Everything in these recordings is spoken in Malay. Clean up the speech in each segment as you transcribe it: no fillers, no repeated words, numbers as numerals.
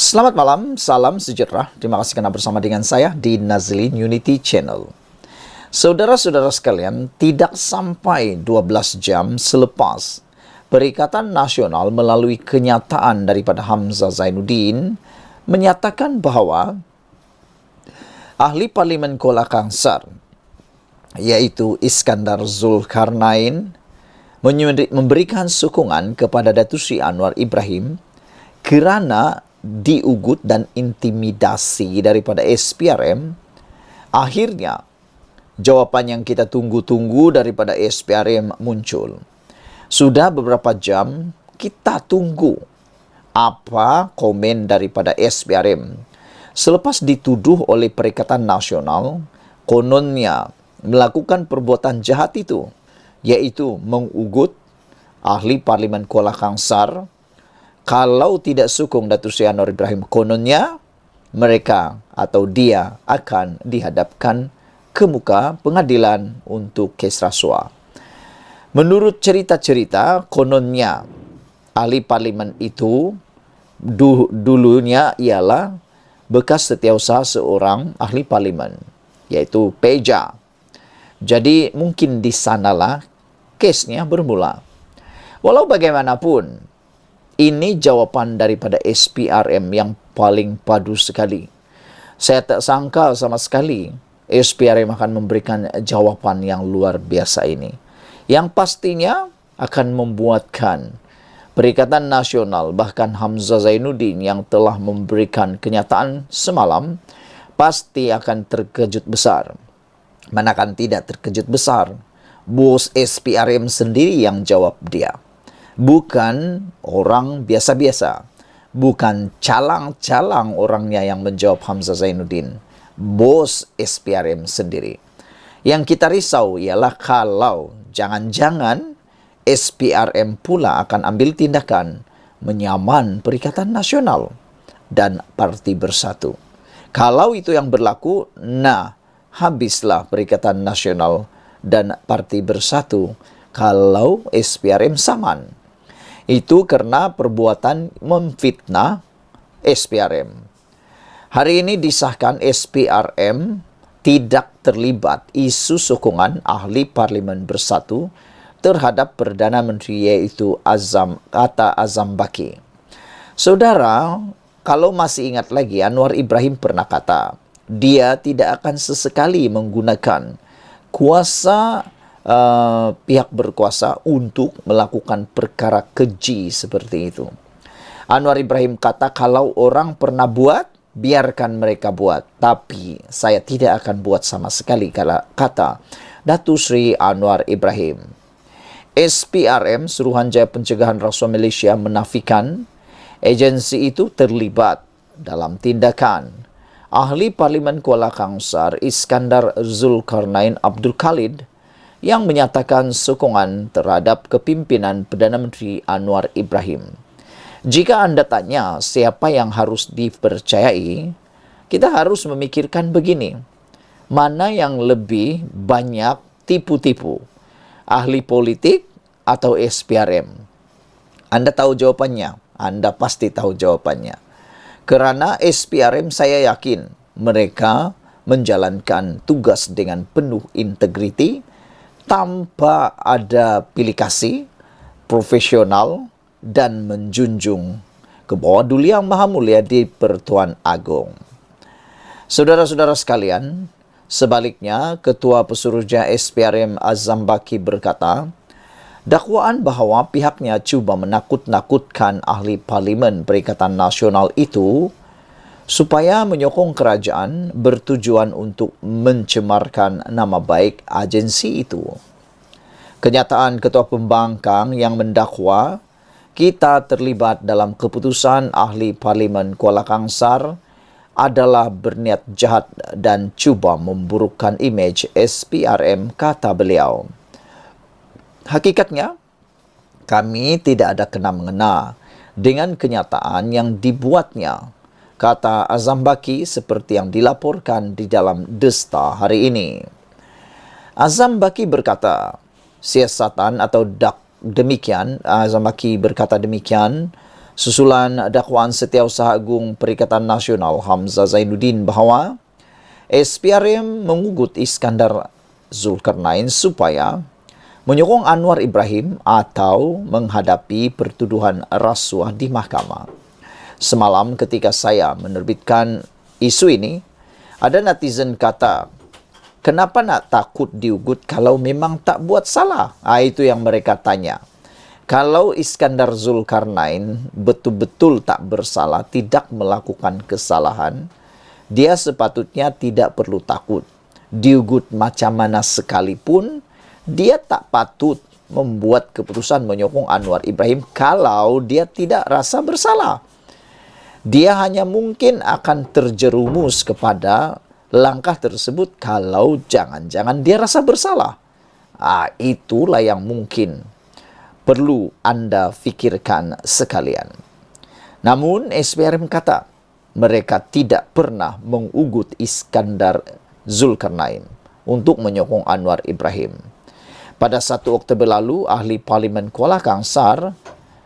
Selamat malam, salam sejahtera. Terima kasih karena bersama dengan saya di Nazlin Unity Channel. Saudara-saudara sekalian, tidak sampai 12 jam selepas Perikatan Nasional melalui kenyataan daripada Hamzah Zainuddin menyatakan bahawa ahli Parlimen Kuala Kangsar, yaitu Iskandar Zulkarnain, memberikan sokongan kepada Datuk Seri Anwar Ibrahim kerana diugut dan intimidasi daripada SPRM. Akhirnya jawapan yang kita tunggu-tunggu daripada SPRM muncul. Sudah beberapa jam kita tunggu apa komen daripada SPRM selepas dituduh oleh Perikatan Nasional kononnya melakukan perbuatan jahat itu, iaitu mengugut ahli Parlimen Kuala Kangsar. Kalau tidak sokong Datuk Seri Anwar Ibrahim, kononnya mereka atau dia akan dihadapkan ke muka pengadilan untuk kes rasuah. Menurut cerita-cerita, kononnya ahli parlimen itu dulunya ialah bekas setiausaha seorang ahli parlimen, iaitu Peja. Jadi mungkin di sanalah kesnya bermula. Walau bagaimanapun, ini jawapan daripada SPRM yang paling padu sekali. Saya tak sangka sama sekali SPRM akan memberikan jawapan yang luar biasa ini, yang pastinya akan membuatkan Perikatan Nasional, bahkan Hamzah Zainuddin yang telah memberikan kenyataan semalam, pasti akan terkejut besar. Manakan tidak terkejut besar, bos SPRM sendiri yang jawab dia. Bukan orang biasa-biasa. Bukan calang-calang orangnya yang menjawab Hamzah Zainuddin. Bos SPRM sendiri. Yang kita risau ialah kalau jangan-jangan SPRM pula akan ambil tindakan menyaman Perikatan Nasional dan Parti Bersatu. Kalau itu yang berlaku, habislah Perikatan Nasional dan Parti Bersatu kalau SPRM saman. Itu karena perbuatan memfitnah SPRM. Hari ini disahkan SPRM tidak terlibat isu sokongan ahli Parlimen Bersatu terhadap Perdana Menteri, yaitu Azam Baki. Saudara, kalau masih ingat lagi, Anwar Ibrahim pernah kata dia tidak akan sesekali menggunakan kuasa pihak berkuasa untuk melakukan perkara keji seperti itu. Anwar Ibrahim kata kalau orang pernah buat, biarkan mereka buat. Tapi saya tidak akan buat sama sekali, kata Datuk Seri Anwar Ibrahim. SPRM, Suruhanjaya Pencegahan Rasuah Malaysia, menafikan agensi itu terlibat dalam tindakan ahli Parlimen Kuala Kangsar Iskandar Zulkarnain Abdul Khalid yang menyatakan sokongan terhadap kepimpinan Perdana Menteri Anwar Ibrahim. Jika anda tanya siapa yang harus dipercayai, kita harus memikirkan begini. Mana yang lebih banyak tipu-tipu? Ahli politik atau SPRM? Anda tahu jawapannya. Anda pasti tahu jawapannya. Kerana SPRM, saya yakin mereka menjalankan tugas dengan penuh integriti, tanpa ada pilih kasih, profesional dan menjunjung ke bawah Duli Yang Maha Mulia di Pertuan Agong. Saudara-saudara sekalian, sebaliknya Ketua Pesuruhjaya SPRM Azam Baki berkata, dakwaan bahawa pihaknya cuba menakut-nakutkan ahli Parlimen Perikatan Nasional itu supaya menyokong kerajaan bertujuan untuk mencemarkan nama baik agensi itu. Kenyataan Ketua Pembangkang yang mendakwa kita terlibat dalam keputusan ahli Parlimen Kuala Kangsar adalah berniat jahat dan cuba memburukkan imej SPRM, kata beliau. Hakikatnya, kami tidak ada kena-mengena dengan kenyataan yang dibuatnya, kata Azam Baki seperti yang dilaporkan di dalam The Star hari ini. Azam Baki berkata, siasatan atau demikian, Azam Baki berkata demikian Susulan dakwaan Setiausaha Agung Perikatan Nasional Hamzah Zainuddin bahwa SPRM mengugut Iskandar Zulkarnain supaya menyokong Anwar Ibrahim atau menghadapi pertuduhan rasuah di mahkamah. Semalam ketika saya menerbitkan isu ini, ada netizen kata, kenapa nak takut diugut kalau memang tak buat salah? Itu yang mereka tanya. Kalau Iskandar Zulkarnain betul-betul tak bersalah, tidak melakukan kesalahan, dia sepatutnya tidak perlu takut. Diugut macam mana sekalipun, dia tak patut membuat keputusan menyokong Anwar Ibrahim kalau dia tidak rasa bersalah. Dia hanya mungkin akan terjerumus kepada langkah tersebut kalau jangan-jangan dia rasa bersalah. Itulah yang mungkin perlu Anda fikirkan sekalian. Namun SPRM kata, mereka tidak pernah mengugut Iskandar Zulkarnain untuk menyokong Anwar Ibrahim. Pada 1 Oktober lalu, ahli Parlimen Kuala Kangsar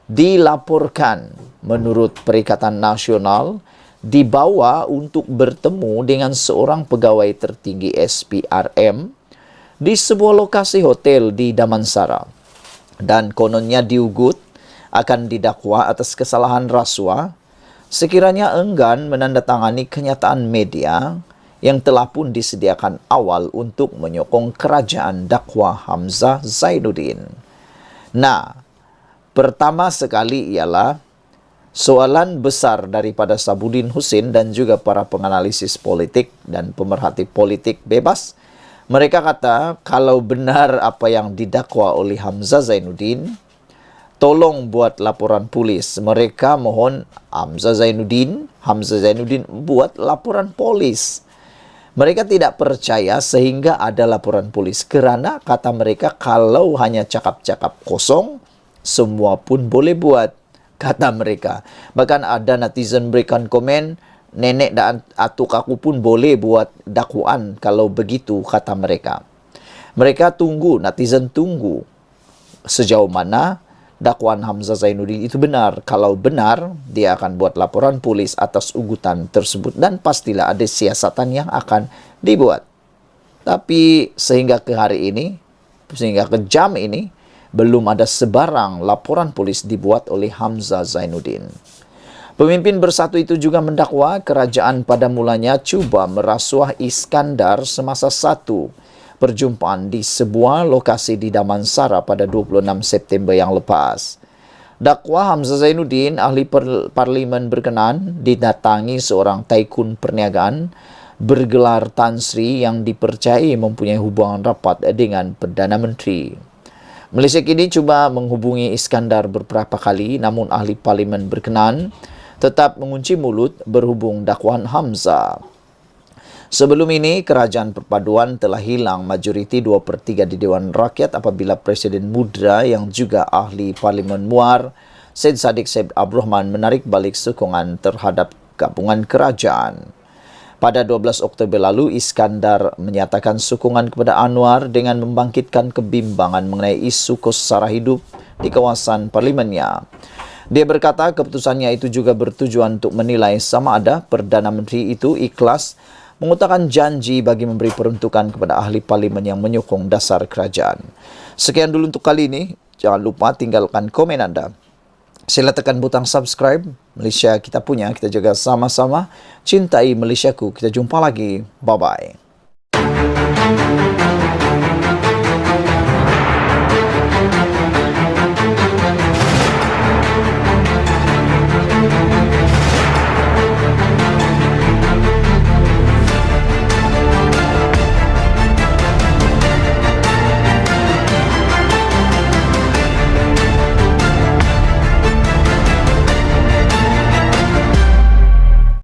dilaporkan menurut Perikatan Nasional dibawa untuk bertemu dengan seorang pegawai tertinggi SPRM di sebuah lokasi hotel di Damansara. Dan kononnya diugut akan didakwa atas kesalahan rasuah sekiranya enggan menandatangani kenyataan media yang telah pun disediakan awal untuk menyokong kerajaan dakwah Hamzah Zainuddin. Nah, pertama sekali ialah soalan besar daripada Sabudin Husin dan juga para penganalisis politik dan pemerhati politik bebas. Mereka kata, kalau benar apa yang didakwa oleh Hamzah Zainuddin, tolong buat laporan polis. Mereka mohon Hamzah Zainuddin buat laporan polis. Mereka tidak percaya sehingga ada laporan polis. Kerana kata mereka, kalau hanya cakap-cakap kosong, semua pun boleh buat, kata mereka. Bahkan ada netizen berikan komen, nenek dan atuk aku pun boleh buat dakwaan kalau begitu, kata mereka. Mereka tunggu, netizen tunggu sejauh mana dakwaan Hamzah Zainuddin itu benar. Kalau benar, dia akan buat laporan polis atas ugutan tersebut dan pastilah ada siasatan yang akan dibuat. Tapi sehingga ke hari ini, sehingga ke jam ini, belum ada sebarang laporan polis dibuat oleh Hamzah Zainuddin. Pemimpin bersatu itu juga mendakwa kerajaan pada mulanya cuba merasuah Iskandar semasa satu perjumpaan di sebuah lokasi di Damansara pada 26 September yang lepas. Dakwa Hamzah Zainuddin, ahli parlimen berkenan, didatangi seorang taikun perniagaan bergelar Tan Sri yang dipercayai mempunyai hubungan rapat dengan Perdana Menteri. Malaysia kini cuba menghubungi Iskandar beberapa kali, namun ahli parlimen berkenan tetap mengunci mulut berhubung dakwaan Hamzah. Sebelum ini, kerajaan perpaduan telah hilang majoriti 2/3 di Dewan Rakyat apabila Presiden Mudra yang juga ahli Parlimen Muar, Syed Saddiq Said Abdul Rahman menarik balik sokongan terhadap gabungan kerajaan. Pada 12 Oktober lalu, Iskandar menyatakan sokongan kepada Anwar dengan membangkitkan kebimbangan mengenai isu kos sara hidup di kawasan parlimennya. Dia berkata keputusannya itu juga bertujuan untuk menilai sama ada Perdana Menteri itu ikhlas mengutarakan janji bagi memberi peruntukan kepada ahli parlimen yang menyokong dasar kerajaan. Sekian dulu untuk kali ini. Jangan lupa tinggalkan komen anda. Sila tekan butang subscribe. Malaysia kita punya, kita jaga sama-sama. Cintai Malaysiaku. Kita jumpa lagi. Bye-bye.